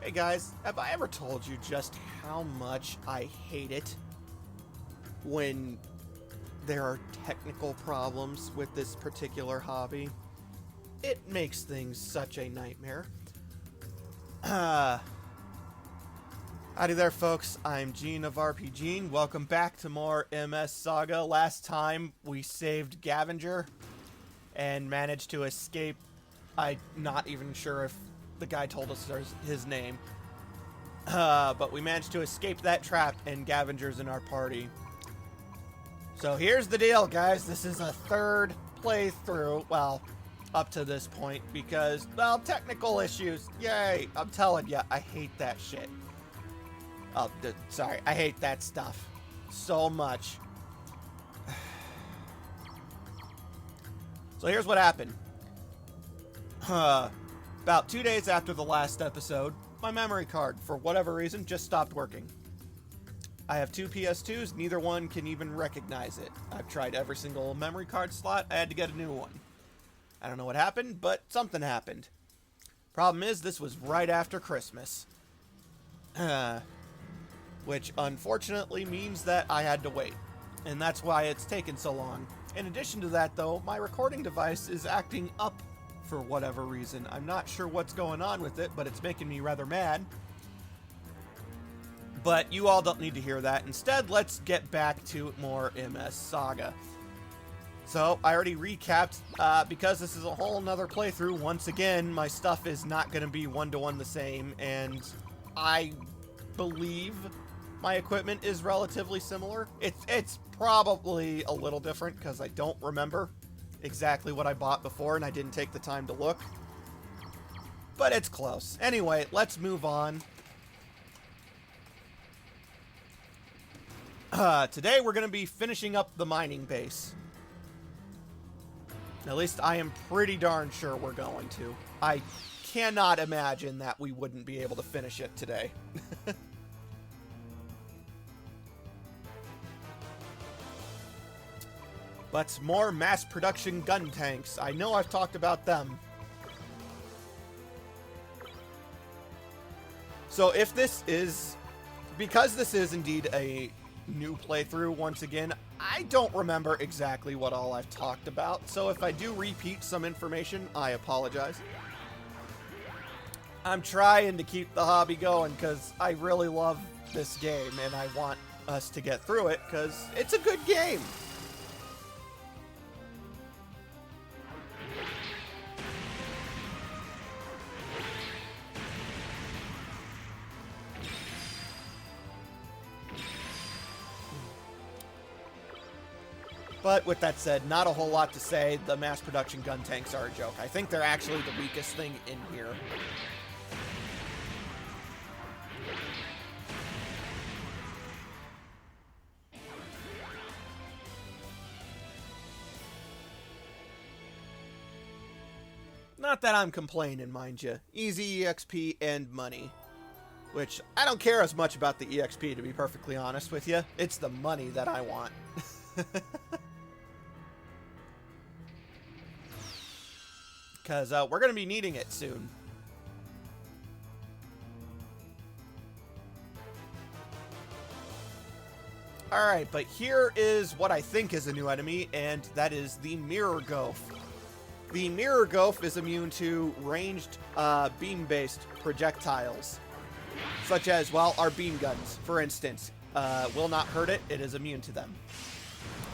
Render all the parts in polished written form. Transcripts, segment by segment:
Hey guys, have I ever told you just how much I hate it when there are technical problems with this particular hobby? It makes things such a nightmare. Howdy there, folks. I'm Gene of RP Gene. Welcome back to more MS Saga. Last time we saved Gavenger and managed to escape. I'm not even sure if the guy told us his name. But we managed to escape that trap, and Gavenger's in our party. So here's the deal, guys. This is a third playthrough. Well, up to this point, because, well, technical issues. Yay! I'm telling you, I hate that shit. Oh, sorry. I hate that stuff so much. So here's what happened. About 2 days after the last episode, my memory card, for whatever reason, just stopped working. I have two PS2s, neither one can even recognize it. I've tried every single memory card slot, I had to get a new one. I don't know what happened, but something happened. Problem is, this was right after Christmas. Which unfortunately means that I had to wait. And that's why it's taken so long. In addition to that, though, my recording device is acting up for whatever reason. I'm not sure what's going on with it, but it's making me rather mad. But you all don't need to hear that. Instead, let's get back to more MS Saga. So, I already recapped, because this is a whole nother playthrough. Once again, my stuff is not going to be one-to-one the same, and I believe my equipment is relatively similar. It's probably a little different, because I don't remember exactly what I bought before, and I didn't take the time to look. But it's close. Anyway, let's move on. Today we're going to be finishing up the mining base. At least I am pretty darn sure we're going to. I cannot imagine that we wouldn't be able to finish it today. But more mass production gun tanks. I know I've talked about them. So if this is... because this is indeed a new playthrough once again, I don't remember exactly what all I've talked about. So if I do repeat some information, I apologize. I'm trying to keep the hobby going because I really love this game and I want us to get through it because it's a good game. But with that said, not a whole lot to say. The mass production gun tanks are a joke. I think they're actually the weakest thing in here. Not that I'm complaining, mind you. Easy EXP and money. Which, I don't care as much about the EXP, to be perfectly honest with you. It's the money that I want. Because we're going to be needing it soon. Alright, but here is what I think is a new enemy, and that is the Mirror Goph. The Mirror Goph is immune to ranged beam-based projectiles. Such as, well, our beam guns, for instance. Will not hurt it, it is immune to them.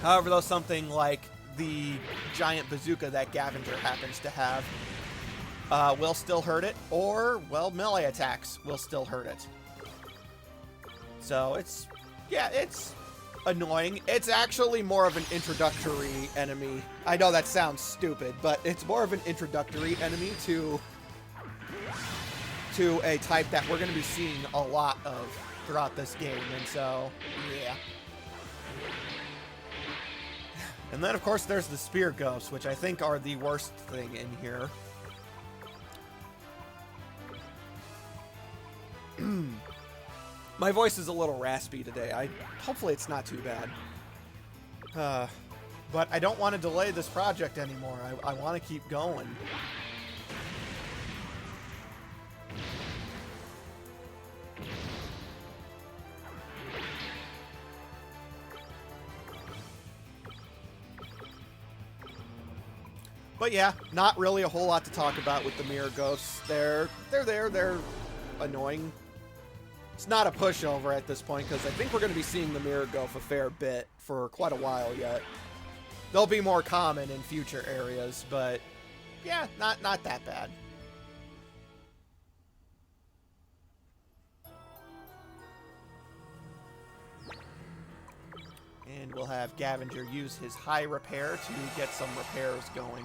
However, though, something like the giant bazooka that Gavenger happens to have will still hurt it, or, well, melee attacks will still hurt it. So it's, yeah, it's annoying. It's actually more of an introductory enemy. I know that sounds stupid, but it's more of an introductory enemy to a type that we're going to be seeing a lot of throughout this game, and so, yeah. And then, of course, there's the Spear Ghosts, which I think are the worst thing in here. My voice is a little raspy today. Hopefully it's not too bad. But I don't want to delay this project anymore. I want to keep going. But yeah, not really a whole lot to talk about with the mirror ghosts. They're there, they're annoying. It's not a pushover at this point, because I think we're going to be seeing the mirror ghost a fair bit for quite a while yet. They'll be more common in future areas, but yeah, not that bad. And we'll have Gavinger use his high repair to get some repairs going.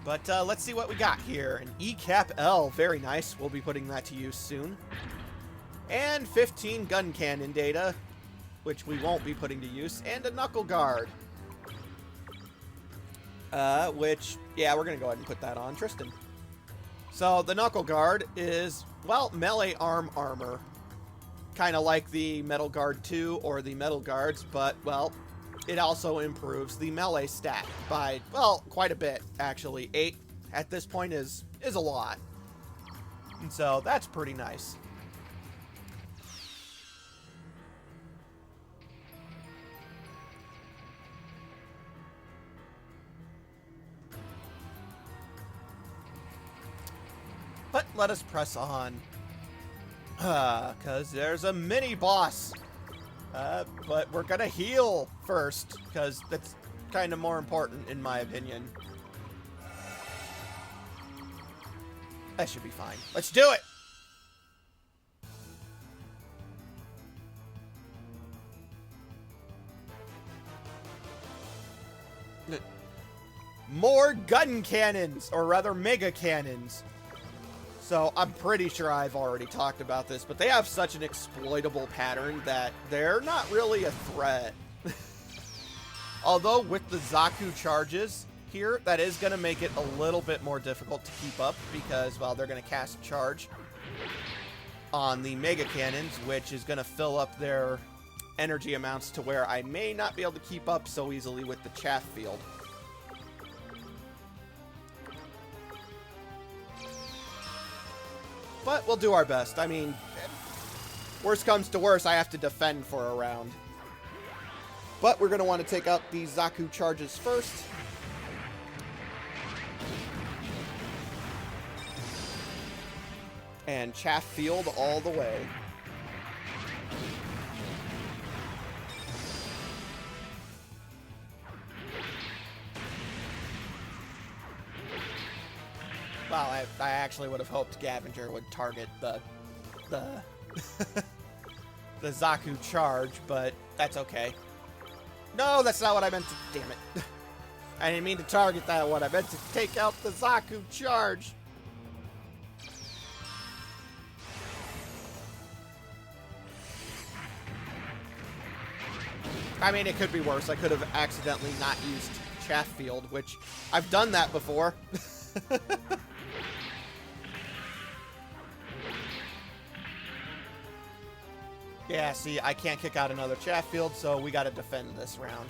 But let's see what we got here. An E-Cap L, very nice. We'll be putting that to use soon. And 15 gun cannon data, which we won't be putting to use. And a Knuckle Guard. Which, yeah, we're going to go ahead and put that on Tristan. So the Knuckle Guard is, well, melee armor. Kind of like the Metal Guard 2 or the Metal Guards, but, well, it also improves the melee stat by, well, quite a bit, actually. 8 at this point is a lot. And so that's pretty nice. But let us press on. Because there's a mini-boss. But we're gonna heal first, because that's kind of more important, in my opinion. That should be fine. Let's do it! More gun cannons, or rather mega cannons. So I'm pretty sure I've already talked about this, but they have such an exploitable pattern that they're not really a threat. Although with the Zaku charges here, that is going to make it a little bit more difficult to keep up because, well, they're going to cast charge on the mega cannons, which is going to fill up their energy amounts to where I may not be able to keep up so easily with the chaff field. But we'll do our best. I mean, worst comes to worst, I have to defend for a round. But we're going to want to take out these Zaku charges first. And chaff field all the way. Well, I actually would have hoped Gavinger would target the the Zaku charge, but that's okay. No, that's not what I meant to... Damn it. I didn't mean to target that one. I meant to take out the Zaku charge. I mean, it could be worse. I could have accidentally not used chaff field, which I've done that before. Yeah, see, I can't kick out another chaff field, so we gotta defend this round.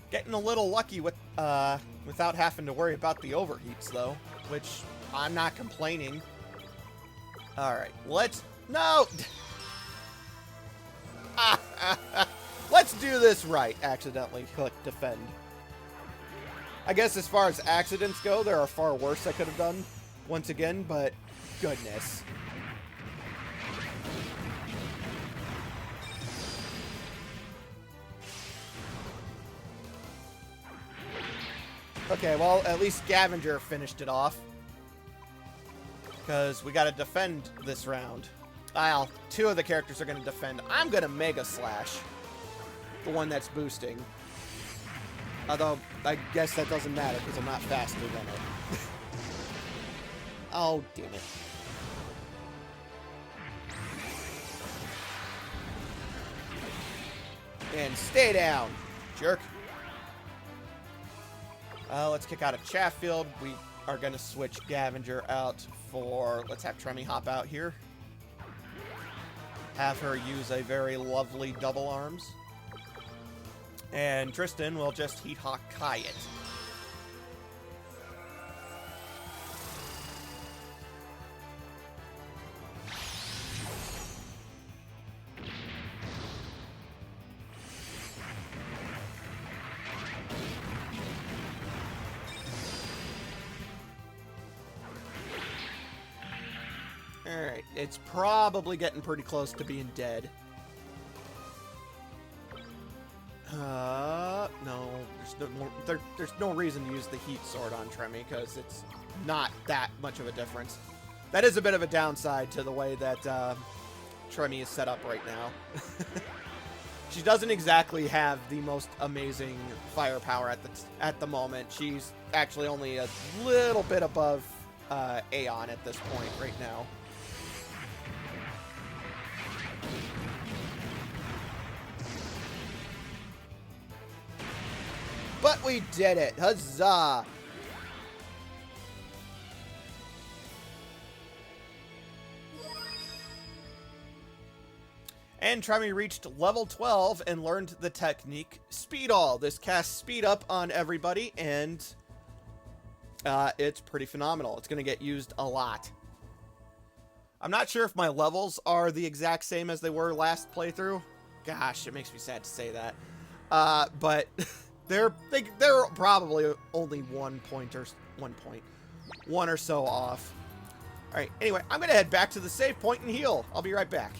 Getting a little lucky with without having to worry about the overheats, though, which I'm not complaining. All right, no. Let's do this right. Accidentally click defend. I guess as far as accidents go, there are far worse I could have done once again, but goodness. Okay, well, at least Gavinger finished it off. Because we got to defend this round. Well, 2 of the characters are going to defend. I'm going to Mega Slash. The one that's boosting. Although, I guess that doesn't matter because I'm not faster than it. Oh, damn it. And stay down, jerk. Let's kick out a chaff field. We are going to switch Gavinger out for... Let's have Tremmy hop out here. have her use a very lovely double arms. And Tristan will just Heat Hawk Kai it. Alright, it's probably getting pretty close to being dead. No, there's no reason to use the Heat Sword on Tremy, because it's not that much of a difference. That is a bit of a downside to the way that Tremy is set up right now. She doesn't exactly have the most amazing firepower at the moment. She's actually only a little bit above Aeon at this point right now. But we did it! Huzzah! And Tremy reached level 12 and learned the technique Speed All. This casts speed up on everybody, and it's pretty phenomenal. It's going to get used a lot. I'm not sure if my levels are the exact same as they were last playthrough. Gosh, it makes me sad to say that. But they're probably only 1 or so off. All right. Anyway, I'm gonna head back to the save point and heal. I'll be right back.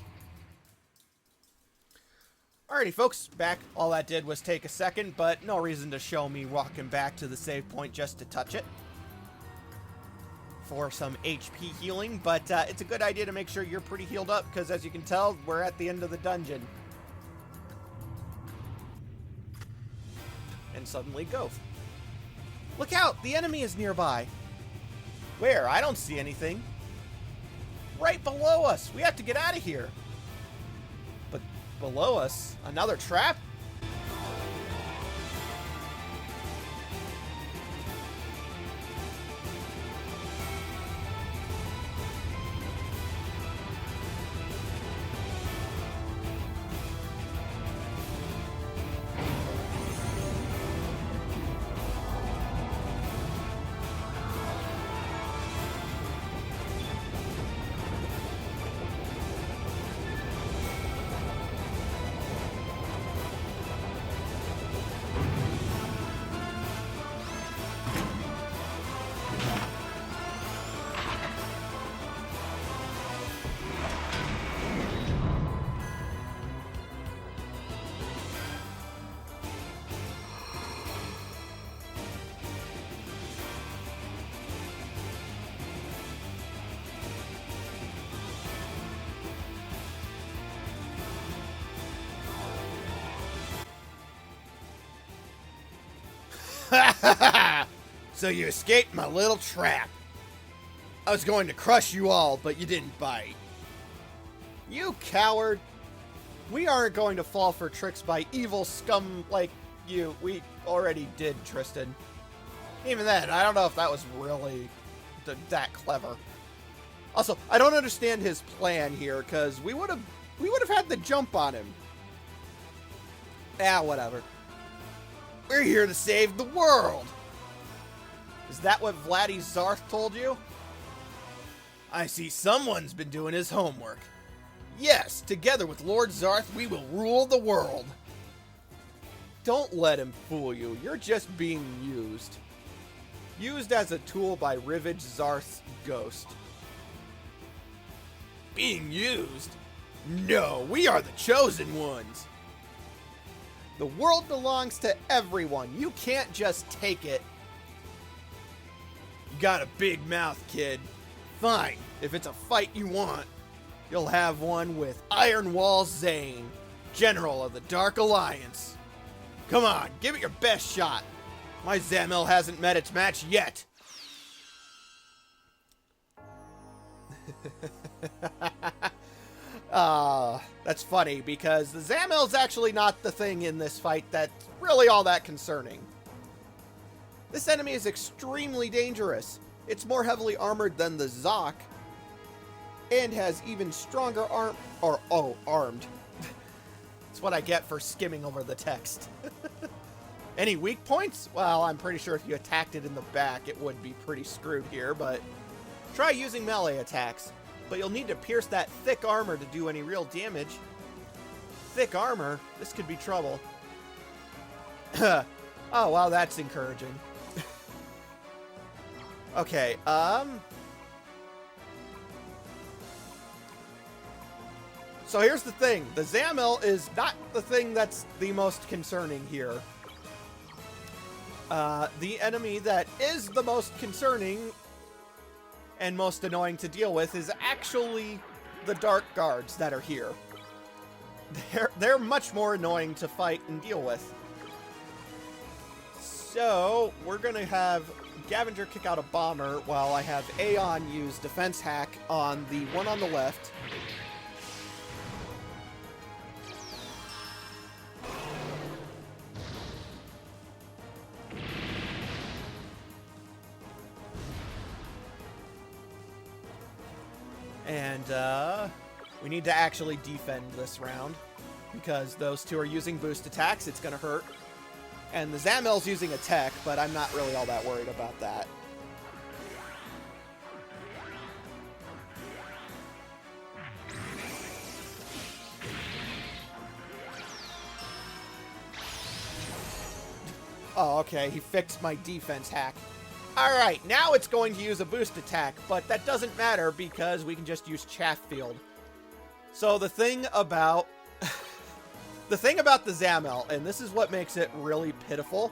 Alrighty, folks, back. All that did was take a second, but no reason to show me walking back to the save point just to touch it for some HP healing. But it's a good idea to make sure you're pretty healed up, because as you can tell, we're at the end of the dungeon. And suddenly, go. Look out! The enemy is nearby. Where? I don't see anything. Right below us. We have to get out of here. But below us, another trap? So you escaped my little trap. I was going to crush you all, but you didn't bite. You coward. We aren't going to fall for tricks by evil scum like you. We already did, Tristan. Even then, I don't know if that was really that clever. Also, I don't understand his plan here, because we would have had the jump on him. Whatever. We're here to save the world. Is that what Vladdy Zarth told you? I see someone's been doing his homework. Yes, together with Lord Zarth, we will rule the world. Don't let him fool you. You're just being used. Used as a tool by Rivage Zarth's ghost. Being used? No, we are the chosen ones. The world belongs to everyone. You can't just take it. You got a big mouth, kid. Fine, if it's a fight you want, you'll have one with Ironwall Zane, General of the Dark Alliance. Come on, give it your best shot. My Zamel hasn't met its match yet. That's funny, because the Zamel's actually not the thing in this fight that's really all that concerning. This enemy is extremely dangerous. It's more heavily armored than the Zoc, and has even stronger armed. That's what I get for skimming over the text. Any weak points? Well, I'm pretty sure if you attacked it in the back, it would be pretty screwed here, but try using melee attacks. But you'll need to pierce that thick armor to do any real damage. Thick armor? This could be trouble. Oh, wow, that's encouraging. Okay, so here's the thing. The Zamel is not the thing that's the most concerning here. The enemy that is the most concerning and most annoying to deal with is actually the Dark Guards that are here. They're much more annoying to fight and deal with. So, we're going to have Gavenger kick out a bomber while I have Aeon use defense hack on the one on the left. And we need to actually defend this round because those two are using boost attacks. It's going to hurt. And the Zamel's using a tech, but I'm not really all that worried about that. Oh, okay. He fixed my defense hack. Alright, now it's going to use a boost attack, but that doesn't matter because we can just use Chaff Field. So the thing about the Zamel, and this is what makes it really pitiful.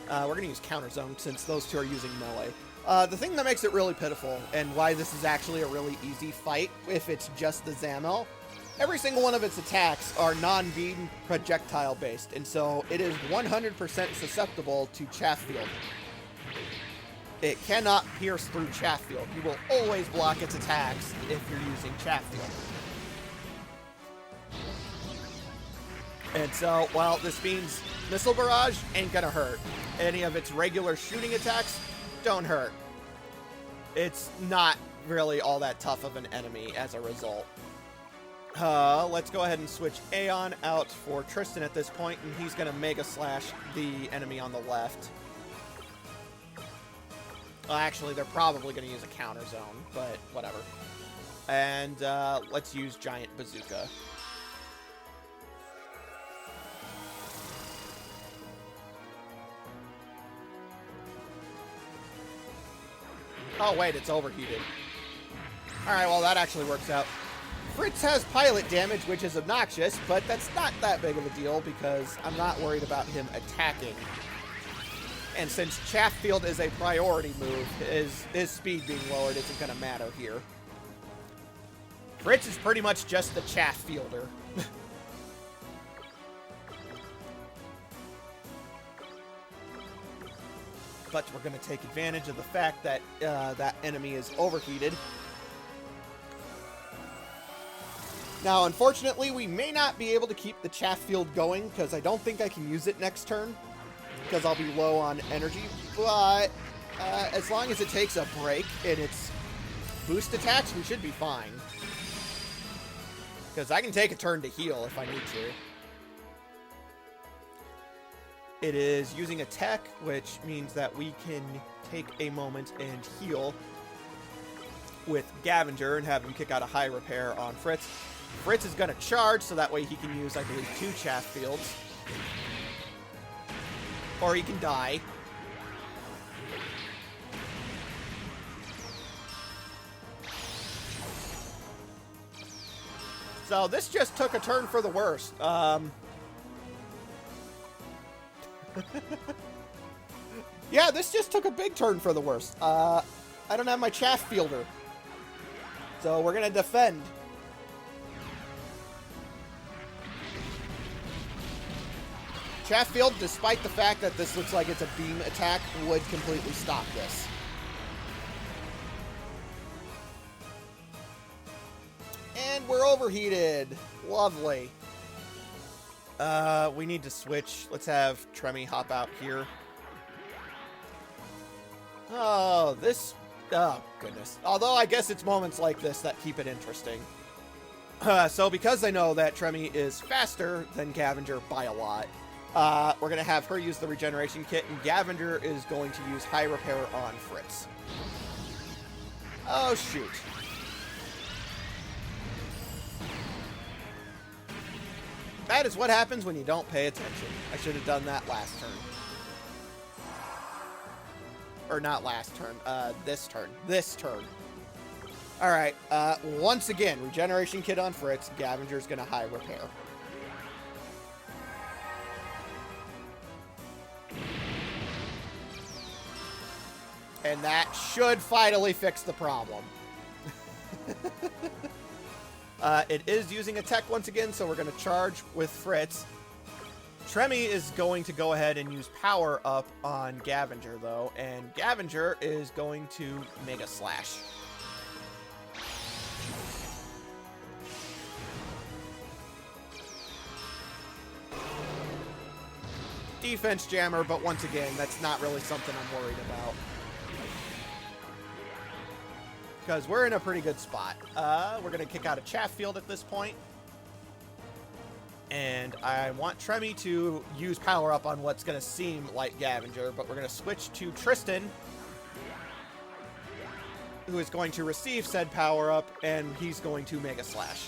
We're going to use Counter Zone since those two are using melee. The thing that makes it really pitiful, and why this is actually a really easy fight if it's just the Zamel, every single one of its attacks are non-beam projectile based, and so it is 100% susceptible to Chaff Field. It cannot pierce through Chaff Field. You will always block its attacks if you're using Chaff Field. And so, well, this means Missile Barrage ain't gonna hurt. Any of its regular shooting attacks don't hurt. It's not really all that tough of an enemy as a result. Let's go ahead and switch Aeon out for Tristan at this point, and he's gonna Mega Slash the enemy on the left. Well, actually, they're probably gonna use a Counter Zone, but whatever. And let's use Giant Bazooka. Oh, wait, it's overheated. Alright, well, that actually works out. Fritz has pilot damage, which is obnoxious, but that's not that big of a deal because I'm not worried about him attacking. And since Chaff Field is a priority move, his speed being lowered isn't going to matter here. Fritz is pretty much just the Chaff Fielder. But we're going to take advantage of the fact that that enemy is overheated. Now, unfortunately, we may not be able to keep the Chaff Field going because I don't think I can use it next turn because I'll be low on energy. But as long as it takes a break in its boost attacks, we should be fine. Because I can take a turn to heal if I need to. It is using a tech, which means that we can take a moment and heal with Gavenger and have him kick out a high repair on Fritz. Fritz is going to charge, so that way he can use, I believe, 2 Chaff Fields. Or he can die. So this just took a turn for the worst. Yeah, this just took a big turn for the worst. I don't have my Chaff Fielder. So we're going to defend. Chaff Field, despite the fact that this looks like it's a beam attack, would completely stop this. And we're overheated. Lovely. We need to switch. Let's have Tremmy hop out here. Oh, this Oh, goodness. Although I guess it's moments like this that keep it interesting. So because I know that Tremy is faster than Gavinger by a lot, we're going to have her use the regeneration kit, and Gavinger is going to use high repair on Fritz. Oh, shoot. That is what happens when you don't pay attention. I should have done that last turn. Or not last turn, this turn. This turn. Alright, once again, regeneration kit on Fritz. Gavinger's gonna high repair. And that should finally fix the problem. It is using a tech once again, so we're going to charge with Fritz. Tremy is going to go ahead and use Power Up on Gavinger, though, and Gavinger is going to Mega Slash. Defense jammer, but once again, that's not really something I'm worried about. Because we're in a pretty good spot. We're going to kick out a Chaff Field at this point. And I want Tremy to use Power Up on what's going to seem like Gavinger, but we're going to switch to Tristan, who is going to receive said Power Up, and he's going to Mega Slash.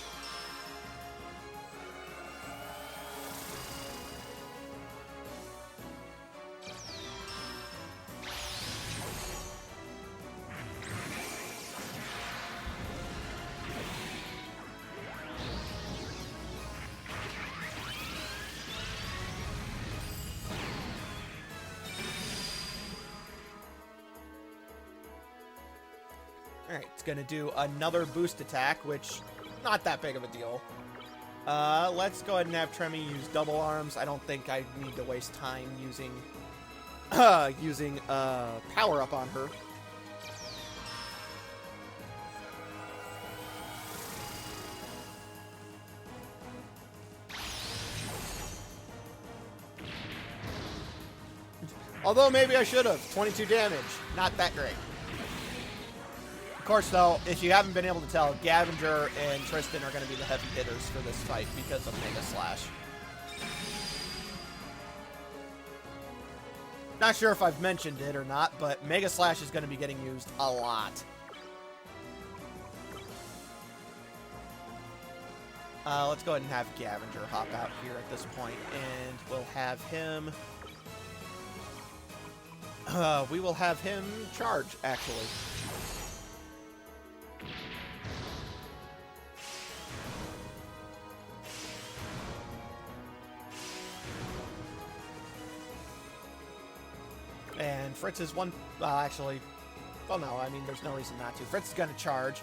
Alright, it's going to do another boost attack, which, not that big of a deal. Let's go ahead and have Tremy use double arms. I don't think I need to waste time using power up on her. Although maybe I should have. 22 damage. Not that great. Of course, though, if you haven't been able to tell, Gavinger and Tristan are going to be the heavy hitters for this fight because of Mega Slash. Not sure if I've mentioned it or not, but Mega Slash is going to be getting used a lot. Let's go ahead and have Gavinger hop out here at this point, and we'll have him... we will have him charge, actually. And Fritz is one... actually... Well, no, I mean, there's no reason not to. Fritz is going to charge.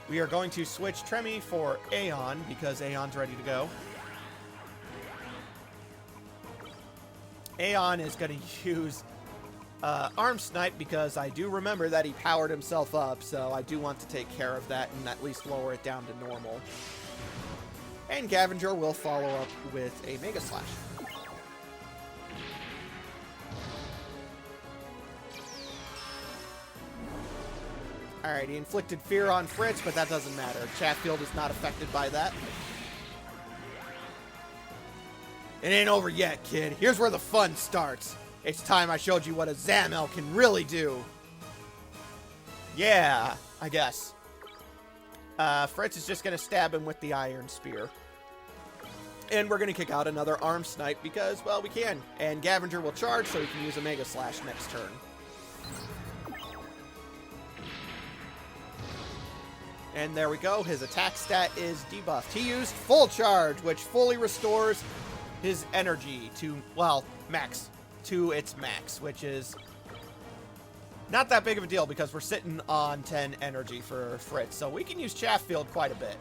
We are going to switch Tremy for Aeon, because Aeon's ready to go. Aeon is going to use Arm Snipe, because I do remember that he powered himself up, so I do want to take care of that and at least lower it down to normal. And Gavinger will follow up with a Mega Slash. Alright, he inflicted fear on Fritz, but that doesn't matter. Chatfield is not affected by that. It ain't over yet, kid. Here's where the fun starts. It's time I showed you what a Zamel can really do. Yeah, I guess. Fritz is just going to stab him with the Iron Spear. And we're going to kick out another Arm Snipe because, well, we can. And Gavinger will charge so he can use a Mega Slash next turn. And there we go. His attack stat is debuffed. He used full charge, which fully restores his energy to, well, max. To its max, which is not that big of a deal because we're sitting on 10 energy for Fritz. So we can use Chaff Field quite a bit.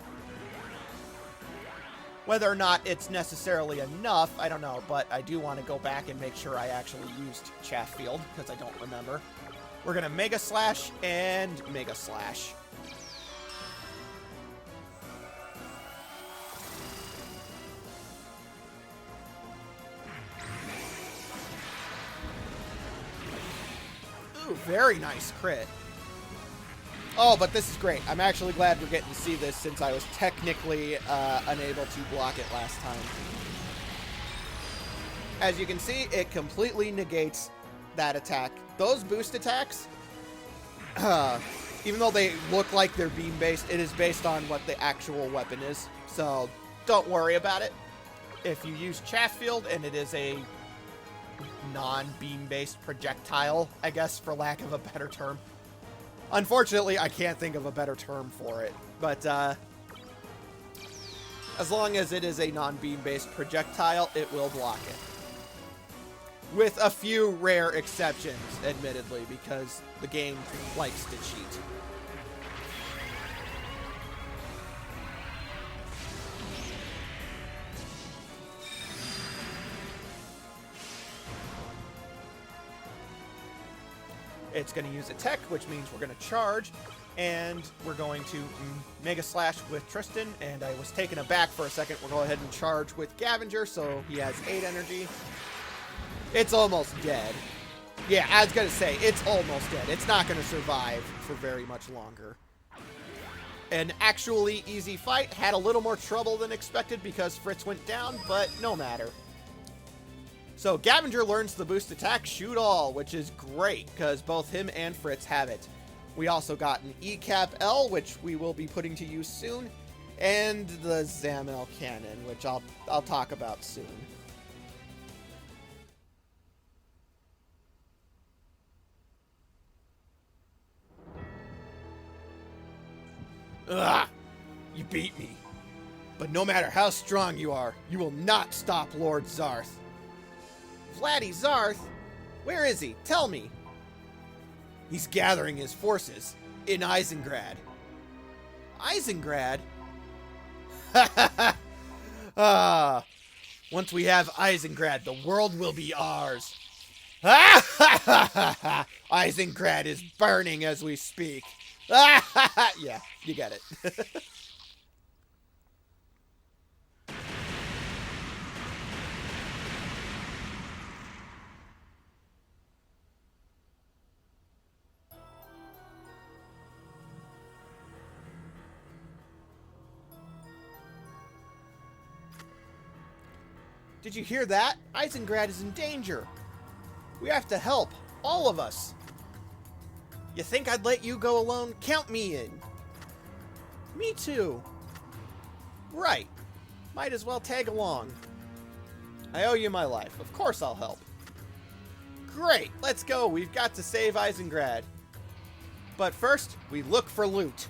Whether or not it's necessarily enough, I don't know. But I do want to go back and make sure I actually used Chaff Field because I don't remember. We're going to Mega Slash and Mega Slash. Ooh, very nice crit. Oh, but this is great. I'm actually glad we're getting to see this since I was technically unable to block it last time. As you can see, it completely negates that attack. Those boost attacks, even though they look like they're beam-based, it is based on what the actual weapon is. So don't worry about it. If you use Chaff Field and it is a non-beam-based projectile, I guess, for lack of a better term. Unfortunately, I can't think of a better term for it. But as long as it is a non-beam-based projectile, it will block it. With a few rare exceptions, admittedly, because the game likes to cheat. It's going to use a tech, which means we're going to charge, and we're going to Mega Slash with Tristan, and I was taken aback for a second. We'll go ahead and charge with Gavinger, so he has 8 energy. It's almost dead. Yeah, I was going to say, it's almost dead. It's not going to survive for very much longer. An actually easy fight. Had a little more trouble than expected because Fritz went down, but no matter. So Gavinger learns the boost attack, Shoot All, which is great because both him and Fritz have it. We also got an E-Cap L, which we will be putting to use soon, and the Zamel Cannon, which I'll talk about soon. Ugh! You beat me. But no matter how strong you are, you will not stop Lord Zarth. Vladdy Zarth? Where is he? Tell me. He's gathering his forces in Eisengrad. Eisengrad? Once we have Eisengrad, the world will be ours. Eisengrad is burning as we speak. Yeah, you get it. Did you hear that? Eisengrad is in danger. We have to help. All of us. You think I'd let you go alone? Count me in. Me too. Right. Might as well tag along. I owe you my life. Of course I'll help. Great. Let's go. We've got to save Eisengrad. But first, we look for loot.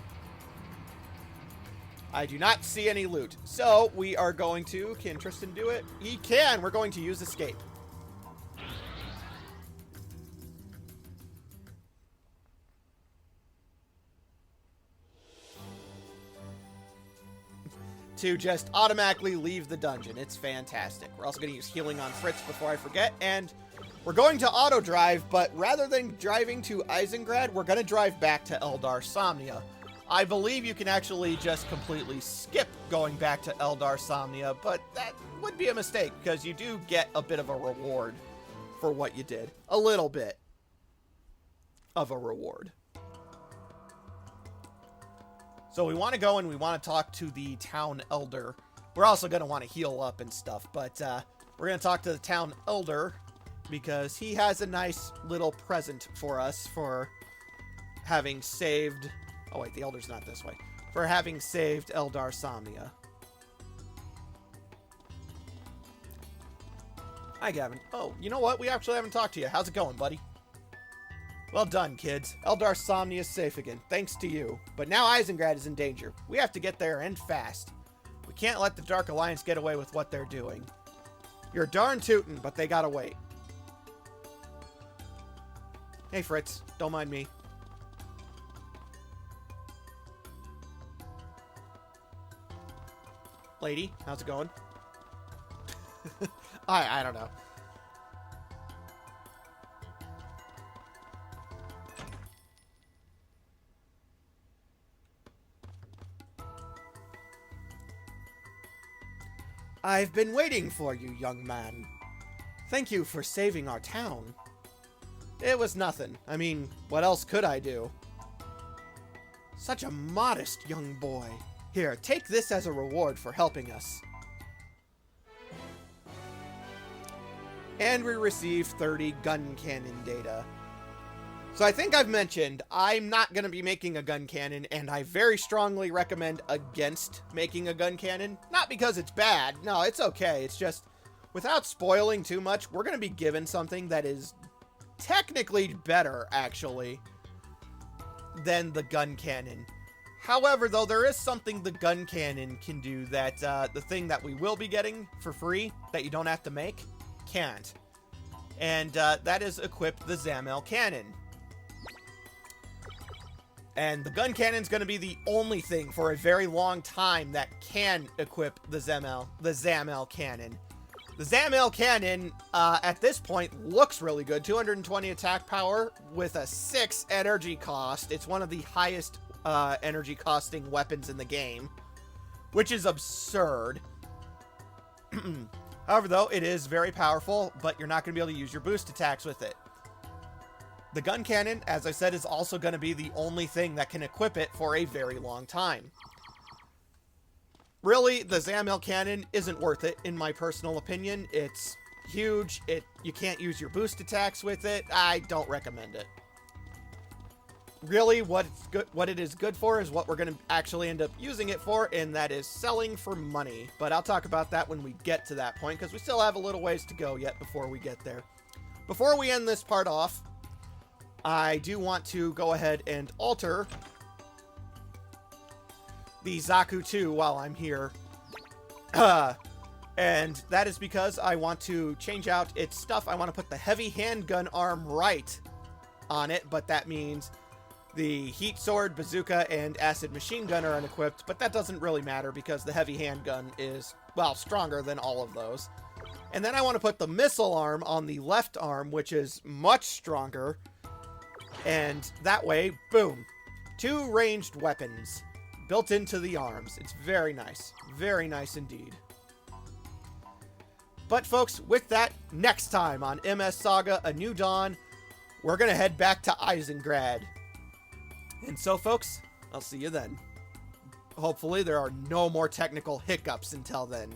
I do not see any loot. So, we are going to... Can Tristan do it? He can! We're going to use escape. To just automatically leave the dungeon. It's fantastic. We're also going to use healing on Fritz before I forget. And we're going to auto-drive, but rather than driving to Eisengrad, we're going to drive back to Eldar Somnia. I believe you can actually just completely skip going back to Eldar Somnia, but that would be a mistake because you do get a bit of a reward for what you did. A little bit of a reward. So we want to go and we want to talk to the town elder. We're also going to want to heal up and stuff, but we're going to talk to the town elder because he has a nice little present for us for having saved... Oh, wait, the Elder's not this way. For having saved Eldar Somnia. Hi, Gavin. Oh, you know what? We actually haven't talked to you. How's it going, buddy? Well done, kids. Eldar Somnia is safe again, thanks to you. But now Eisengrad is in danger. We have to get there, and fast. We can't let the Dark Alliance get away with what they're doing. You're darn tootin', but they gotta wait. Hey, Fritz. Don't mind me. Lady, how's it going? I don't know. I've been waiting for you, young man. Thank you for saving our town. It was nothing. I mean, what else could I do? Such a modest young boy. Here, take this as a reward for helping us. And we receive 30 gun cannon data. So I think I've mentioned I'm not going to be making a gun cannon, and I very strongly recommend against making a gun cannon. Not because it's bad. No, it's okay. It's just, without spoiling too much, we're going to be given something that is technically better, actually, than the gun cannon. However, though, there is something the gun cannon can do that the thing that we will be getting for free, that you don't have to make, can't. And that is equip the Zamel cannon. And the gun cannon's going to be the only thing for a very long time that can equip the Zamel cannon. The Zamel cannon, at this point, looks really good. 220 attack power with a 6 energy cost. It's one of the highest energy costing weapons in the game, which is absurd. However, though, it is very powerful, but you're not going to be able to use your boost attacks with it. The gun cannon, as I said, is also going to be the only thing that can equip it for a very long time. Really, the Zamel cannon isn't worth it, in my personal opinion. It's huge. You can't use your boost attacks with it. I don't recommend it. Really, what it is good for is what we're going to actually end up using it for, and that is selling for money. But I'll talk about that when we get to that point, because we still have a little ways to go yet before we get there. Before we end this part off, I do want to go ahead and alter the Zaku 2 while I'm here. And that is because I want to change out its stuff. I want to put the heavy handgun arm right on it, but that means the heat sword, bazooka, and acid machine gun are unequipped, but that doesn't really matter because the heavy handgun is, well, stronger than all of those. And then I want to put the missile arm on the left arm, which is much stronger. And that way, boom, 2 ranged weapons built into the arms. It's very nice indeed. But folks, with that, next time on MS Saga A New Dawn, we're going to head back to Eisengrad. And so, folks, I'll see you then. Hopefully there are no more technical hiccups until then.